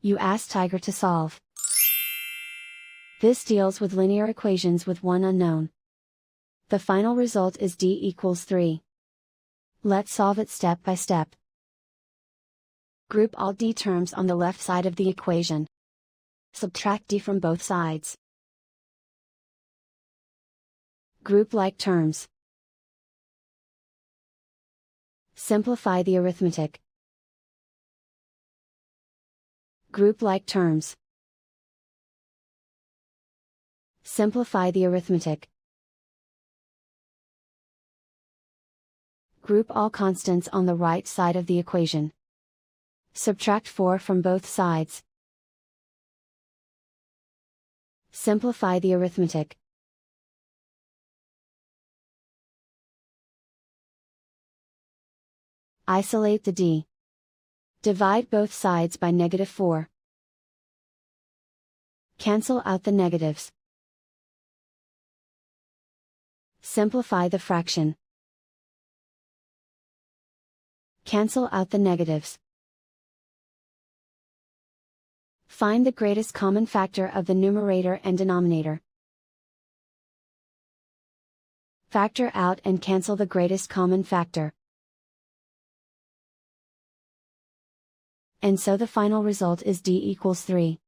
You ask Tiger to solve. This deals with linear equations with one unknown. The final result is d equals 3. Let's solve it step by step. Group all d terms on the left side of the equation. Subtract d from both sides. Group like terms. Simplify the arithmetic. Group like terms. Simplify the arithmetic. Group all constants on the right side of the equation. Subtract 4 from both sides. Simplify the arithmetic. Isolate the d. Divide both sides by -4. Cancel out the negatives. Simplify the fraction. Cancel out the negatives. Find the greatest common factor of the numerator and denominator. Factor out and cancel the greatest common factor. And so the final result is d equals 3.